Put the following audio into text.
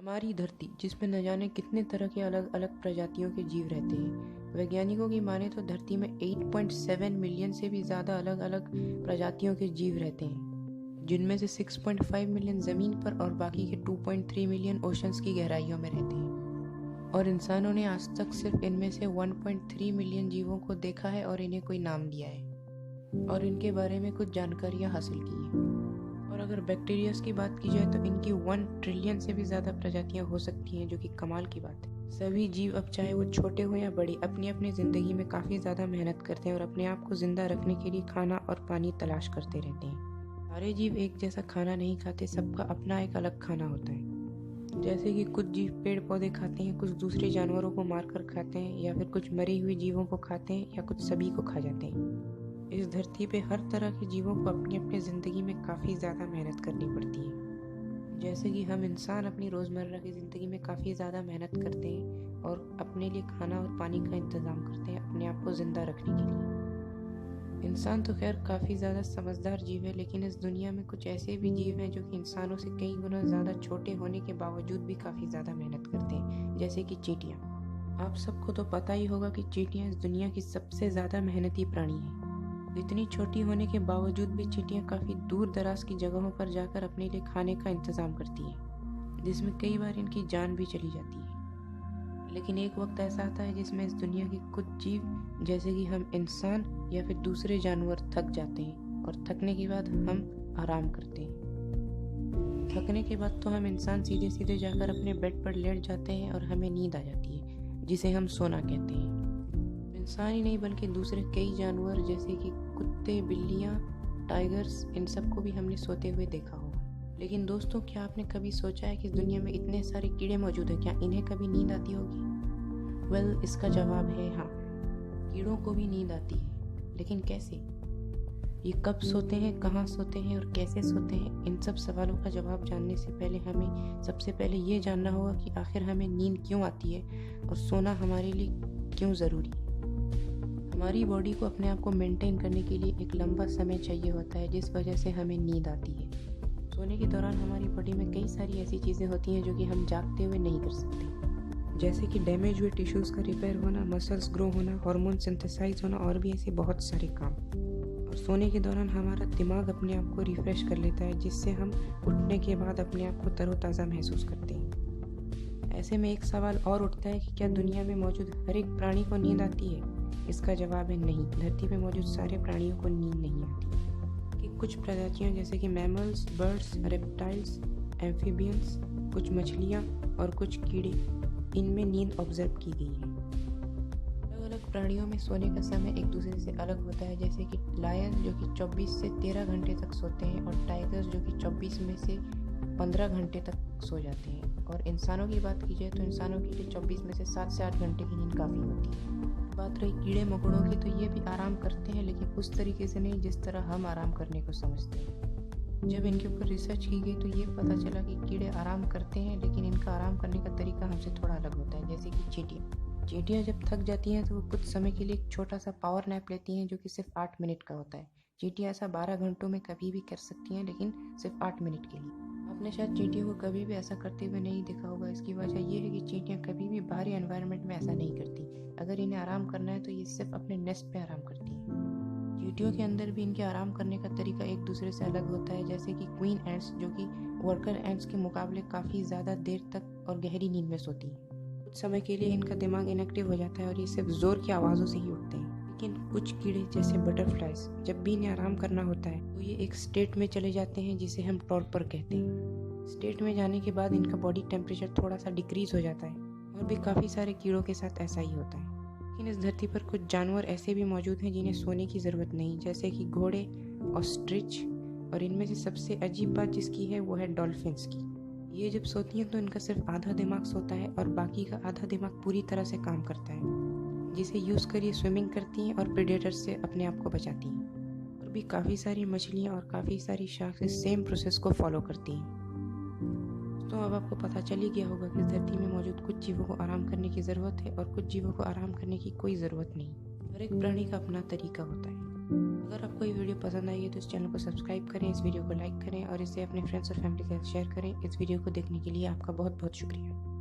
हमारी धरती जिसमें न जाने कितने तरह के अलग अलग प्रजातियों के जीव रहते हैं। वैज्ञानिकों की माने तो धरती में 8.7 मिलियन से भी ज़्यादा अलग अलग प्रजातियों के जीव रहते हैं, जिनमें से 6.5 मिलियन ज़मीन पर और बाकी के 2.3 मिलियन ओशंस की गहराइयों में रहते हैं। और इंसानों ने आज तक सिर्फ इनमें से 1.3 मिलियन जीवों को देखा है और इन्हें कोई नाम दिया है और इनके बारे में कुछ जानकारियाँ हासिल की हैं। और अगर बैक्टीरियाज की बात की जाए तो इनकी 1 ट्रिलियन से भी ज़्यादा प्रजातियां हो सकती हैं, जो कि कमाल की बात है। सभी जीव, अब चाहे वो छोटे हो या बड़े, अपनी अपनी ज़िंदगी में काफ़ी ज़्यादा मेहनत करते हैं और अपने आप को ज़िंदा रखने के लिए खाना और पानी तलाश करते रहते हैं। सारे जीव एक जैसा खाना नहीं खाते, सबका अपना एक अलग खाना होता है। जैसे कि कुछ जीव पेड़ पौधे खाते हैं, कुछ दूसरे जानवरों को मारकर खाते हैं, या फिर कुछ मरे हुए जीवों को खाते हैं, या कुछ सभी को खा जाते हैं। इस धरती पे हर तरह के जीवों को अपनी अपनी ज़िंदगी में काफ़ी ज़्यादा मेहनत करनी पड़ती है। जैसे कि हम इंसान अपनी रोज़मर्रा की ज़िंदगी में काफ़ी ज़्यादा मेहनत करते हैं और अपने लिए खाना और पानी का इंतज़ाम करते हैं अपने आप को ज़िंदा रखने के लिए। इंसान तो खैर काफ़ी ज़्यादा समझदार जीव है, लेकिन इस दुनिया में कुछ ऐसे भी जीव हैं जो कि इंसानों से कई गुना ज़्यादा छोटे होने के बावजूद भी काफ़ी ज़्यादा मेहनत करते हैं, जैसे कि चींटियाँ। आप सबको तो पता ही होगा कि चींटियाँ इस दुनिया की सबसे ज़्यादा मेहनती प्राणी हैं। इतनी छोटी होने के बावजूद भी चींटियाँ काफ़ी दूर दराज की जगहों पर जाकर अपने लिए खाने का इंतज़ाम करती हैं, जिसमें कई बार इनकी जान भी चली जाती है। लेकिन एक वक्त ऐसा आता है जिसमें इस दुनिया के कुछ जीव, जैसे कि हम इंसान या फिर दूसरे जानवर, थक जाते हैं और थकने के बाद हम आराम करते हैं। थकने के बाद तो हम इंसान सीधे सीधे जाकर अपने बेड पर लेट जाते हैं और हमें नींद आ जाती है, जिसे हम सोना कहते हैं। इंसान ही नहीं बल्कि दूसरे कई जानवर जैसे कि कुत्ते, बिल्लियाँ, टाइगर्स, इन सबको भी हमने सोते हुए देखा होगा। लेकिन दोस्तों, क्या आपने कभी सोचा है कि इस दुनिया में इतने सारे कीड़े मौजूद हैं, क्या इन्हें कभी नींद आती होगी? वेल, इसका जवाब है हाँ, कीड़ों को भी नींद आती है। लेकिन कैसे? ये कब सोते हैं, कहाँ सोते हैं और कैसे सोते हैं? इन सब सवालों का जवाब जानने से पहले हमें सबसे पहले ये जानना होगा कि आखिर हमें नींद क्यों आती है और सोना हमारे लिए क्यों ज़रूरी है। हमारी बॉडी को अपने आप को मेंटेन करने के लिए एक लंबा समय चाहिए होता है, जिस वजह से हमें नींद आती है। सोने के दौरान हमारी बॉडी में कई सारी ऐसी चीज़ें होती हैं जो कि हम जागते हुए नहीं कर सकते, जैसे कि डैमेज हुए टिश्यूज़ का रिपेयर होना, मसल्स ग्रो होना, हार्मोन सिंथेसाइज होना और भी ऐसे बहुत सारे काम। और सोने के दौरान हमारा दिमाग अपने आप को रिफ्रेश कर लेता है, जिससे हम उठने के बाद अपने आप को तरोताज़ा महसूस करते हैं। ऐसे में एक सवाल और उठता है कि क्या दुनिया में मौजूद हर एक प्राणी को नींद आती है? इसका जवाब है नहीं, धरती पे मौजूद सारे प्राणियों को नींद नहीं आती। कि कुछ प्रजातियां जैसे कि मैमल्स, बर्ड्स, रेप्टाइल्स, एम्फीबियंस, कुछ मछलियां और कुछ कीड़े, इनमें नींद ऑब्जर्व की गई है। अलग अलग प्राणियों में सोने का समय एक दूसरे से अलग होता है, जैसे कि लायन जो कि 24 से 13 घंटे तक सोते हैं और टाइगर्स जो कि 24 में से 15 घंटे तक सो जाते हैं। और इंसानों की बात की जाए तो इंसानों के लिए 24 में से 7 से 8 घंटे की नींद काफ़ी होती है। बात रही कीड़े मकोड़ों की, तो ये भी आराम करते हैं, लेकिन उस तरीके से नहीं जिस तरह हम आराम करने को समझते हैं। जब इनके ऊपर रिसर्च की गई तो ये पता चला कि कीड़े आराम करते हैं, लेकिन इनका आराम करने का तरीका हमसे थोड़ा अलग होता है। जैसे कि चींटियाँ जब थक जाती हैं तो वो कुछ समय के लिए एक छोटा सा पावर नैप लेती हैं, जो कि सिर्फ 8 मिनट का होता है। चींटियाँ ऐसा 12 घंटों में कभी भी कर सकती हैं, लेकिन सिर्फ 8 मिनट के लिए। आपने शायद चींटियों को कभी भी ऐसा करते हुए नहीं देखा होगा। इसकी वजह ये है कि चींटियाँ कभी भी बाहरी एनवायरनमेंट में ऐसा नहीं करती। अगर इन्हें आराम करना है तो ये सिर्फ अपने नेस्ट पे आराम करती हैं। चींटियों के अंदर भी इनके आराम करने का तरीका एक दूसरे से अलग होता है, जैसे कि क्वीन एंट्स जो कि वर्कर एंट्स के मुकाबले काफ़ी ज़्यादा देर तक और गहरी नींद में सोती हैं। कुछ समय के लिए इनका दिमाग इनएक्टिव हो जाता है और ये सिर्फ ज़ोर की आवाज़ों से ही उठते हैं। लेकिन कुछ कीड़े जैसे बटरफ्लाइज, जब भी इन्हें आराम करना होता है तो ये एक स्टेट में चले जाते हैं जिसे हम टॉर्पर कहते हैं। स्टेट में जाने के बाद इनका बॉडी टेम्परेचर थोड़ा सा डिक्रीज हो जाता है, और भी काफ़ी सारे कीड़ों के साथ ऐसा ही होता है। लेकिन इस धरती पर कुछ जानवर ऐसे भी मौजूद हैं जिन्हें सोने की ज़रूरत नहीं, जैसे कि घोड़े, ऑस्ट्रिच, और इनमें से सबसे अजीब बात जिसकी है वो है डॉल्फिन्स की। ये जब सोती हैं तो इनका सिर्फ आधा दिमाग सोता है और बाकी का आधा दिमाग पूरी तरह से काम करता है, जिसे यूज़ कर ये स्विमिंग करती हैं और प्रेडेटर्स से अपने आप को बचाती हैं। और भी काफ़ी सारी मछलियाँ और काफ़ी सारी शार्क्स इस सेम प्रोसेस को फॉलो करती हैं। तो अब आपको पता चल ही गया होगा कि इस धरती में मौजूद कुछ जीवों को आराम करने की ज़रूरत है और कुछ जीवों को आराम करने की कोई ज़रूरत नहीं। हर एक प्राणी का अपना तरीका होता है। अगर आपको ये वीडियो पसंद आई है तो इस चैनल को सब्सक्राइब करें, इस वीडियो को लाइक करें और इसे अपने फ्रेंड्स और फैमिली के साथ शेयर करें। इस वीडियो को देखने के लिए आपका बहुत बहुत शुक्रिया।